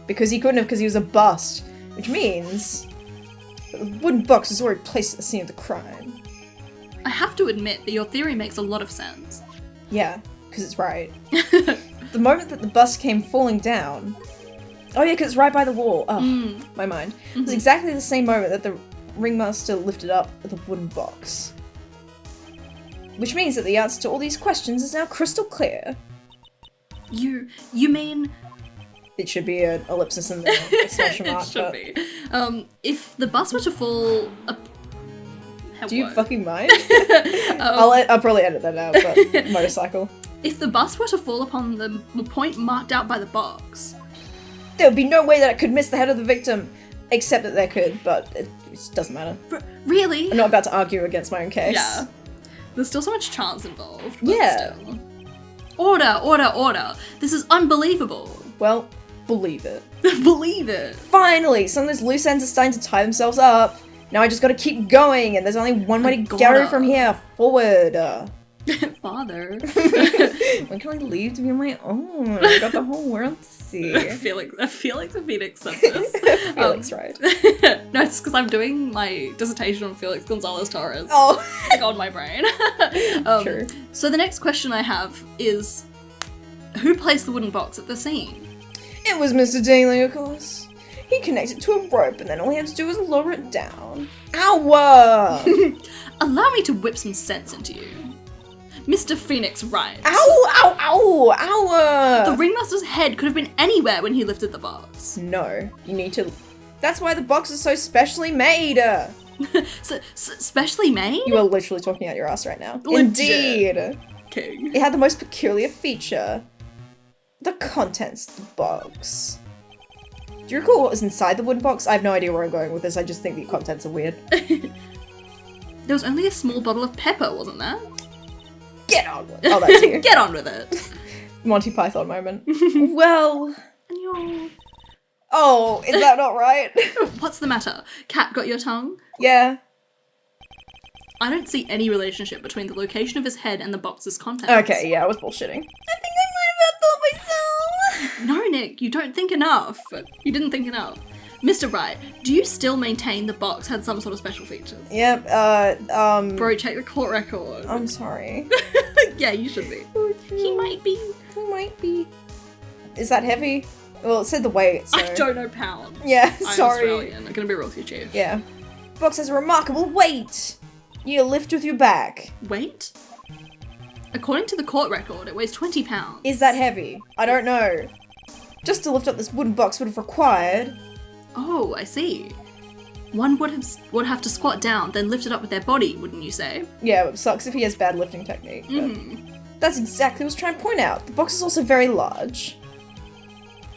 Because he couldn't have, because he was a bust. Which means that the wooden box was already placed at the scene of the crime. I have to admit that your theory makes a lot of sense. Yeah, because it's right. The moment that the bust came falling down... Oh yeah, because it's right by the wall. Oh, my mind. It was exactly the same moment that the ringmaster lifted up the wooden box. Which means that the answer to all these questions is now crystal clear. You mean... It should be an ellipsis and then an exclamation mark. It should be. If the bus were to fall... Do you fucking mind? I'll probably edit that out, but motorcycle. If the bus were to fall upon the point marked out by the box... There would be no way that it could miss the head of the victim. Except that there could, but it doesn't matter. Really? I'm not about to argue against my own case. Yeah. There's still so much chance involved. But Yeah. Still. Order. This is unbelievable. Well, believe it. Believe it. Finally, some of those loose ends are starting to tie themselves up. Now I just gotta keep going, and there's only one way to go from here. Forward. Father. When can I leave to be on my own? I got the whole world to see. I feel like the Phoenix said this. Felix, right? No, it's because I'm doing my dissertation on Felix Gonzalez Torres. Oh. God, my brain. True. So the next question I have is, who placed the wooden box at the scene? It was Mr. Daly, of course. He connected to a rope, and then all he had to do was lower it down. Ow! Allow me to whip some sense into you. Mr. Phoenix Wright. Ow! The ringmaster's head could have been anywhere when he lifted the box. No, you need to... That's why the box is so specially made! Specially made? You are literally talking out your ass right now. Legit. Indeed! King. It had the most peculiar feature. The contents of the box. Do you recall what was inside the wooden box? I have no idea where I'm going with this, I just think the contents are weird. There was only a small bottle of pepper, wasn't there? Get on with it. Oh, that's you. Get on with it. Monty Python moment. Well... And Oh, is that not right? What's the matter? Cat got your tongue? Yeah. I don't see any relationship between the location of his head and the box's contents. Okay, yeah, I was bullshitting. I think I might have thought myself. No, Nick, you don't think enough. You didn't think enough. Mr. Wright, do you still maintain the box had some sort of special features? Yep, Bro, check the court record. I'm sorry. Yeah, you should be. He might be. He might be. Is that heavy? Well, it said the weight, so... I don't know pounds. Yeah, I'm sorry. Australian. I'm gonna be real with you, Chief. Yeah. The box has a remarkable weight. You lift with your back. Weight? According to the court record, it weighs 20 pounds. Is that heavy? I don't know. Just to lift up this wooden box would have required... Oh, I see. One would have to squat down, then lift it up with their body, wouldn't you say? Yeah, it sucks if he has bad lifting technique. That's exactly what I was trying to point out. The box is also very large.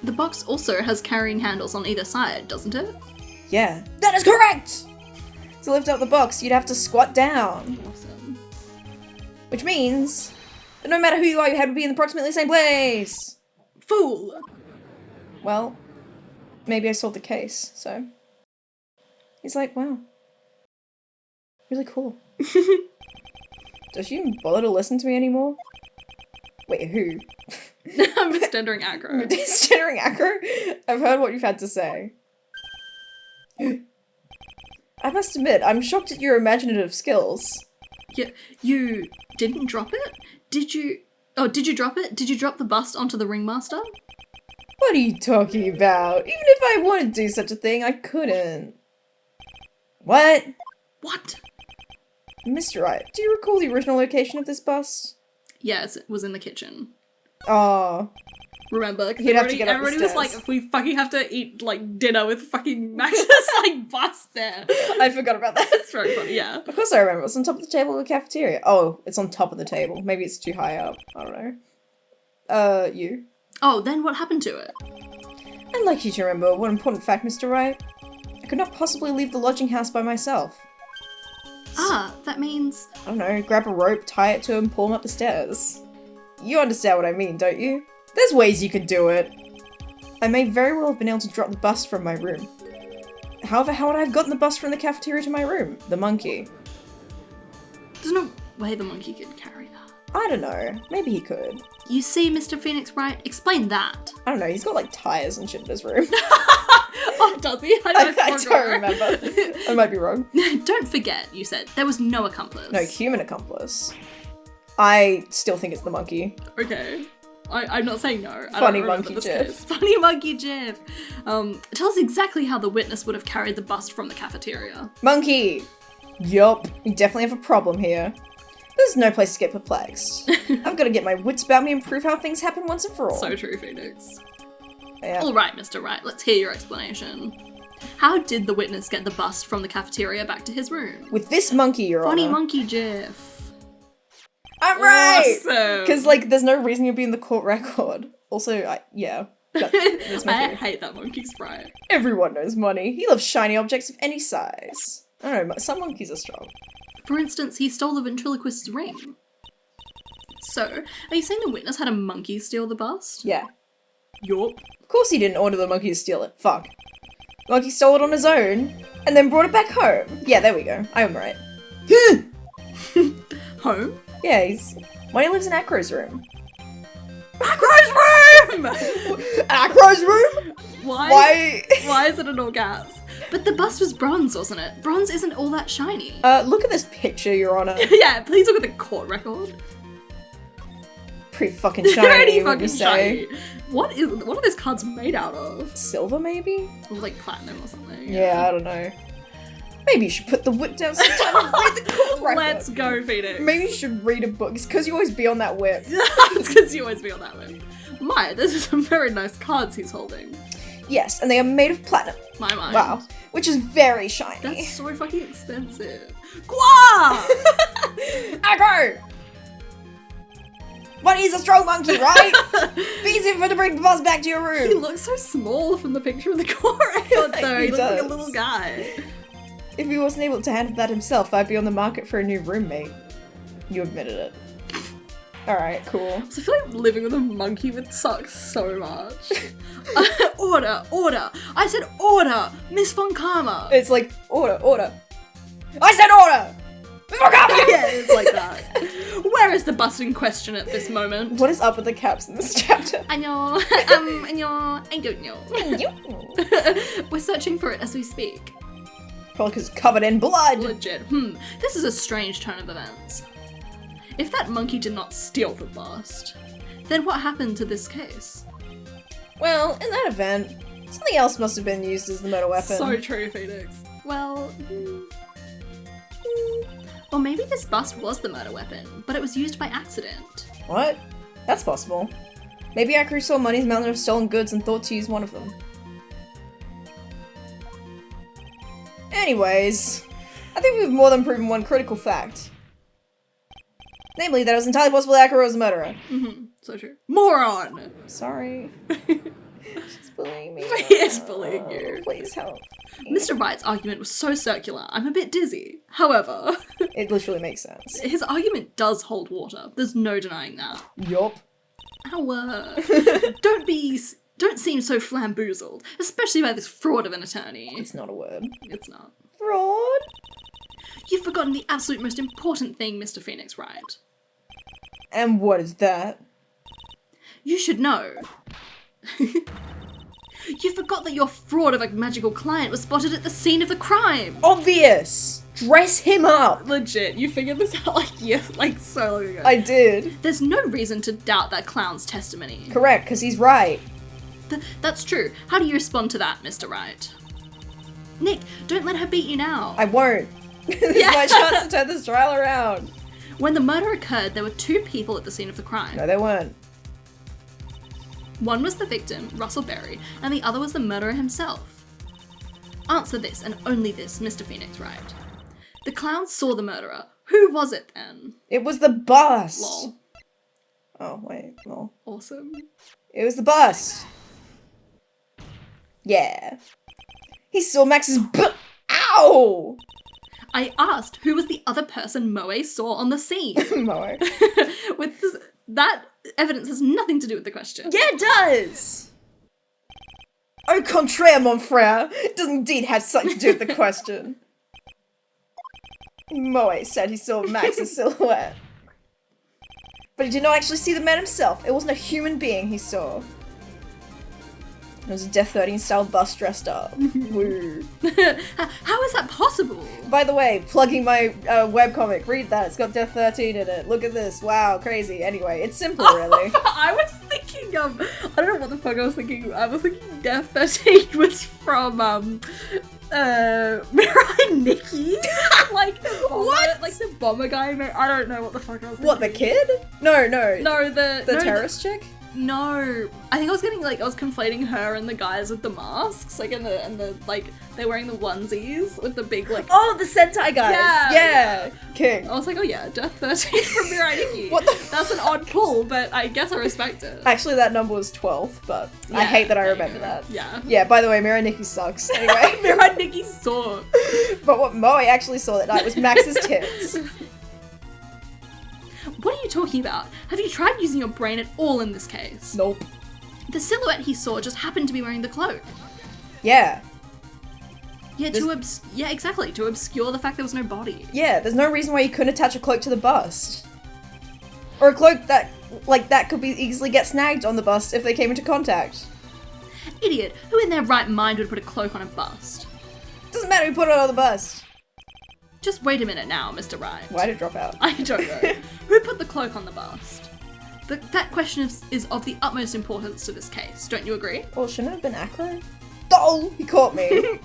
The box also has carrying handles on either side, doesn't it? Yeah. That is correct! To lift up the box, you'd have to squat down. Awesome. Which means that no matter who you are, your head would be in approximately the same place. Fool! Well, maybe I solved the case, so... He's like, wow. Really cool. Does she even bother to listen to me anymore? Wait, who? I'm misgendering Acro. Misgendering Acro? I've heard what you've had to say. I must admit, I'm shocked at your imaginative skills. Yeah, you didn't drop it? Did you... Oh, did you drop it? Did you drop the bust onto the ringmaster? What are you talking about? Even if I wanted to do such a thing, I couldn't. What? What? Mr. Wright, do you recall the original location of this bust? Yes, it was in the kitchen. Oh. Remember? Because He'd have to get up the everybody was like, stairs. we fucking have to eat, like, dinner with fucking Max's, like, bust there. I forgot about that. It's very funny, yeah. Of course I remember. It's on top of the table of the cafeteria. Oh, it's on top of the table. Maybe it's too high up. I don't know. You. Oh, then what happened to it? I'd like you to remember one important fact, Mr. Wright. I could not possibly leave the lodging house by myself. Ah, that means... I don't know, grab a rope, tie it to him, pull him up the stairs. You understand what I mean, don't you? There's ways you could do it. I may very well have been able to drop the bust from my room. However, how would I have gotten the bust from the cafeteria to my room? The monkey. There's no way the monkey could carry that. I don't know. Maybe he could. You see, Mr. Phoenix Wright? Explain that. I don't know, he's got like tires and shit in his room. Oh, does he? I don't remember. I might be wrong. Don't forget, you said, there was no accomplice. No, human accomplice. I still think it's the monkey. Okay. I'm not saying no. I Funny don't monkey this Jeff. case. Funny monkey Jeff. Tell us exactly how the witness would have carried the bust from the cafeteria. Monkey! Yup, we definitely have a problem here. There's no place to get perplexed. I've got to get my wits about me and prove how things happen once and for all. So true, Phoenix. Yeah. Alright, Mr. Wright, let's hear your explanation. How did the witness get the bust from the cafeteria back to his room? With this monkey, Your Funny Honor. monkey Jeff. I'm right! Awesome. Because, like, there's no reason you'll be in the court record. Also, yeah. That's my I theory. hate that monkey sprite. Everyone knows money. He loves shiny objects of any size. I don't know, some monkeys are strong. For instance, he stole the ventriloquist's ring. So, are you saying the witness had a monkey steal the bust? Yeah. Yup. Of course he didn't order the monkey to steal it. Fuck. The monkey stole it on his own, and then brought it back home. Yeah, there we go. I am right. Home? Yeah, when he lives in Acro's room. Acro's room! Acro's room? Why is it an all gas? But the bust was bronze, wasn't it? Bronze isn't all that shiny. Look at this picture, Your Honor. Yeah, please look at the court record. Pretty fucking Pretty shiny, would you fucking say? shiny. What are those cards made out of? Silver, maybe? Or like platinum or something. Yeah, I don't know. Maybe you should put the whip down sometime and read the court record. Let's go, Phoenix. Maybe you should read a book. It's because you always be on that whip. It's because you always be on that one. My, this is some very nice cards he's holding. Yes, and they are made of platinum. My mind. Wow. Which is very shiny. That's so fucking expensive. Gua! Acro! But he's a strong monkey, right? Be easy for him to bring the bus back to your He room. looks so small from the picture of the court record though. He He looks like a does. little guy. If he wasn't able to handle that himself, I'd be on the market for a new roommate. You admitted it. Alright, cool. So I feel like living with a monkey would suck so much. Order! I said order! Miss Von Karma! It's like, order. I said order! Yeah, it's like that. Where is the bust in question at this moment? What is up with the caps in this chapter? I know. I don't know. We're searching for it as we speak. Probably because it's covered in blood. Legit. This is a strange turn of events. If that monkey did not steal the bust, then what happened to this case? Well, in that event, something else must have been used as the murder weapon. So true, Phoenix. Well, or maybe this bust was the murder weapon, but it was used by accident. What? That's possible. Maybe Acro saw money's mountain of stolen goods and thought to use one of them. Anyways, I think we've more than proven one critical fact. Namely, that it was entirely possible that Acro was a murderer. So true. Moron! Sorry. She's bullying me. He is bullying you. Please help. Mr. Wright's argument was so circular, I'm a bit dizzy. However, It literally makes sense. his argument does hold water. There's no denying that. Yup. Ow. Don't seem so flamboozled, especially by this fraud of an attorney. It's not a word. It's not. Fraud? You've forgotten the absolute most important thing, Mr. Phoenix Wright. And what is that? You should know. You forgot that your fraud of a magical client was spotted at the scene of the crime. Obvious! Dress him up! Legit, you figured this out like so long ago. I did. There's no reason to doubt that clown's testimony. Correct, because he's right. That's true. How do you respond to that, Mr. Wright? Nick, don't let her beat you now. I won't. This is my chance to turn this trial around. When the murder occurred, there were 2 people at the scene of the crime. No, they weren't. One was the victim, Russell Berry, and the other was the murderer himself. Answer this, and only this, Mr. Phoenix Wright. The clown saw the murderer. Who was it then? It was the bust. Lol. Oh, wait, lol. Awesome. It was the bust. Yeah. He saw Max's Ow! I asked who was the other person Moe saw on the scene. Moe. That evidence has nothing to do with the question. Yeah, it does! Au contraire, mon frère. It does indeed have something to do with the question. Moe said he saw Max's silhouette. But he did not actually see the man himself. It wasn't a human being he saw. It was a Death 13 style bust dressed up. Woo. How is that possible? By the way, plugging my webcomic, read that. It's got Death 13 in it. Look at this. Wow, crazy. Anyway, it's simple, really. I was thinking of... I don't know what the fuck I was thinking. I was thinking Death 13 was from, Mirai Nikki? Like the bomber, What? Like the bomber guy. I don't know what the fuck I was thinking. What, the kid? No. No, The terrorist chick? No, I think I was getting I was conflating her and the guys with the masks, and the they're wearing the onesies with the big Oh, the Sentai guys. Yeah. King. I was like, oh yeah, Death 13 from Mirai Nikki. What the That's an odd pull, but I guess I respect it. Actually, that number was 12, but I hate that I remember that. Yeah. Yeah, by the way, Mirai Nikki sucks. Anyway. Mirai Nikki sucks. But what Moe actually saw that night was Max's tits. What are you talking about? Have you tried using your brain at all in this case? Nope. The silhouette he saw just happened to be wearing the cloak. Yeah. Yeah, exactly, to obscure the fact there was no body. Yeah, there's no reason why you couldn't attach a cloak to the bust. Or a cloak that, that could be easily get snagged on the bust if they came into contact. Idiot, who in their right mind would put a cloak on a bust? Doesn't matter who put it on the bust. Just wait a minute now, Mr. Wright. Why did it drop out? I don't know. Who put the cloak on the bust? That question is of the utmost importance to this case, don't you agree? Well, shouldn't it have been Acro? Oh, he caught me.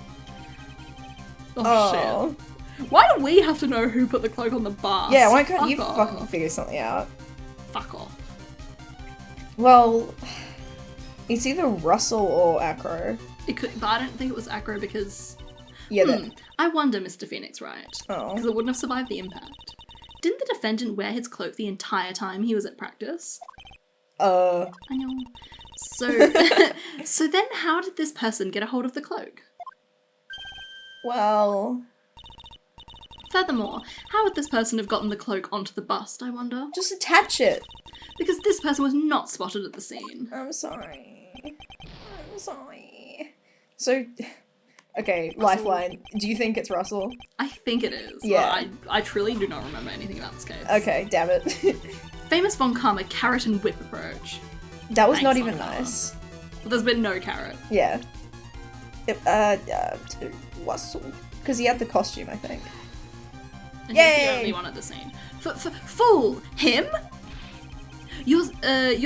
Oh, shit. Why do we have to know who put the cloak on the bust? Yeah, why can't you off. fucking figure something out? Fuck off. Well, it's either Russell or Acro. It could, but I don't think it was Acro because... Yeah, I wonder, Mr. Phoenix Wright. Oh. Because it wouldn't have survived the impact. Didn't the defendant wear his cloak the entire time he was at practice? I know. So, so then how did this person get a hold of the cloak? Well... Furthermore, how would this person have gotten the cloak onto the bust, I wonder? Just attach it. Because this person was not spotted at the scene. I'm sorry. So... Okay, Russell. Lifeline. Do you think it's Russell? I think it is. Yeah. Well, I truly do not remember anything about this case. Okay, damn it. Famous Von Karma carrot and whip approach. That was Thanks, not even Von Karma. nice. Well, there's been no carrot. Yeah. Russell. Because he had the costume, I think. And Yay! he's the only one at the scene. Fool! Him? You're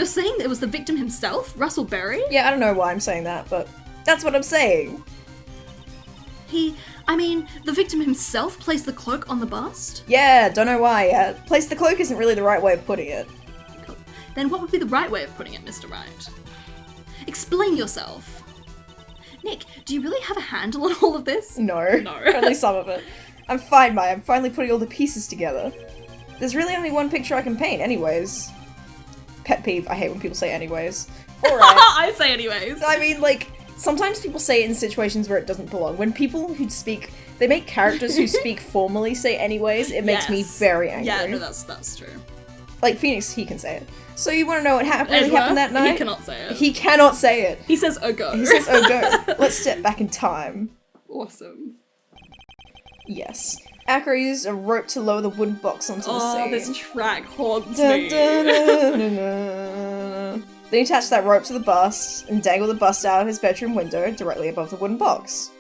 saying it was the victim himself, Russell Berry? Yeah, I don't know why I'm saying that, but that's what I'm saying. The victim himself placed the cloak on the bust? Yeah, don't know why. Place the cloak isn't really the right way of putting it. Cool. Then what would be the right way of putting it, Mr. Wright? Explain yourself. Nick, do you really have a handle on all of this? No. No. Only some of it. I'm fine, Mai. I'm finally putting all the pieces together. There's really only one picture I can paint, anyways. Pet peeve. I hate when people say anyways. Alright. I say anyways. I mean, sometimes people say it in situations where it doesn't belong. When people who speak, they make characters who speak formally say anyways, it makes me very angry. Yeah, no, that's true. Like Phoenix, he can say it. So you want to know what really happened that night? He cannot say it. He cannot say it. He says, oh go. He says, oh go. Let's step back in time. Awesome. Yes. Acro used a rope to lower the wooden box onto the scene. Oh, this track haunts Dun, me. dun, dun, dun, dun. Then he attached that rope to the bust and dangled the bust out of his bedroom window directly above the wooden box.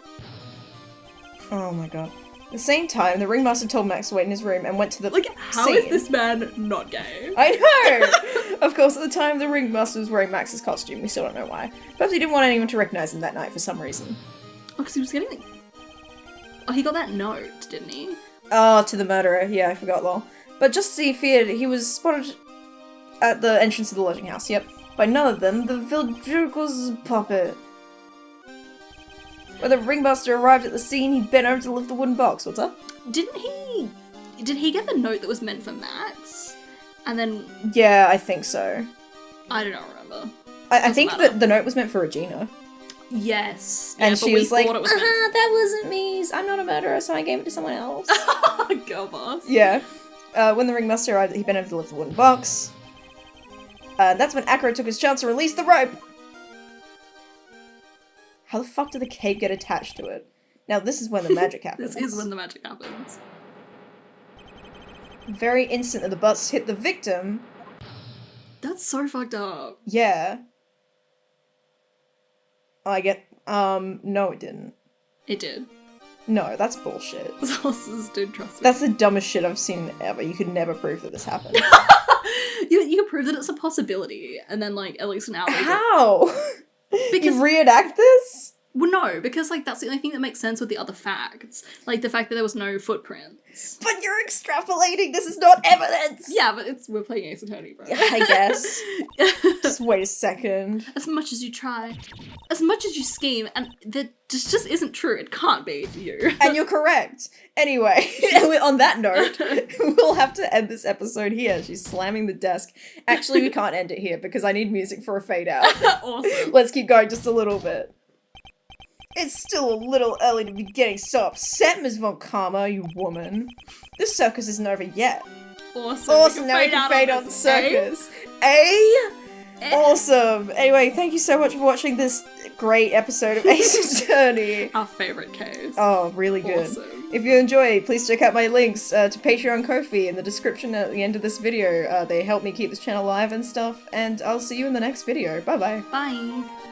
Oh my god. At the same time, the ringmaster told Max to wait in his room and went to the How scene. is this man not gay? I know! Of course, at the time, the ringmaster was wearing Max's costume. We still don't know why. Perhaps he didn't want anyone to recognize him that night for some reason. Oh, because he was getting Oh, he got that note, didn't he? Oh, to the murderer. Yeah, I forgot, lol. But just as he feared, he was spotted at the entrance of the lodging house. Yep. by none other than the ventriloquist's puppet. When the ringmaster arrived at the scene, he bent over to lift the wooden box. What's up? Did he get the note that was meant for Max? And then... Yeah, I think so. I don't remember. I think that the note was meant for Regina. Yes. And she was like, that that wasn't me. I'm not a murderer, so I gave it to someone else. Girl boss. Yeah. When the ringmaster arrived, he bent over to lift the wooden box. That's when Acro took his chance to release the rope. How the fuck did the cape get attached to it? Now this is when the magic happens. This is when the magic happens. The very instant that the butts hit the victim. That's so fucked up. Yeah. I get, no it didn't. It did. No, that's bullshit. Sources did trust me. That's the dumbest shit I've seen ever. You could never prove that this happened. You can prove that it's a possibility, and then, like, at least an hour later. How? Because you reenact this? Well, no, because, like, that's the only thing that makes sense with the other facts. Like, the fact that there was no footprints. But you're extrapolating! This is not evidence! Yeah, but we're playing Ace Attorney, bro. I guess. Just wait a second. As much as you try, as much as you scheme, and that just isn't true. It can't be you. And you're correct. Anyway, on that note, we'll have to end this episode here. She's slamming the desk. Actually, we can't end it here because I need music for a fade out. Awesome. Let's keep going just a little bit. It's still a little early to be getting so upset, Ms. Von Karma, you woman. This circus isn't over yet. Awesome. Now we can fade out the circus. Awesome. Anyway, thank you so much for watching this great episode of Ace Attorney. Our favourite case. Oh, really good. Awesome. If you enjoy, please check out my links to Patreon, Ko-fi in the description at the end of this video. They help me keep this channel alive and stuff, and I'll see you in the next video. Bye-bye. Bye.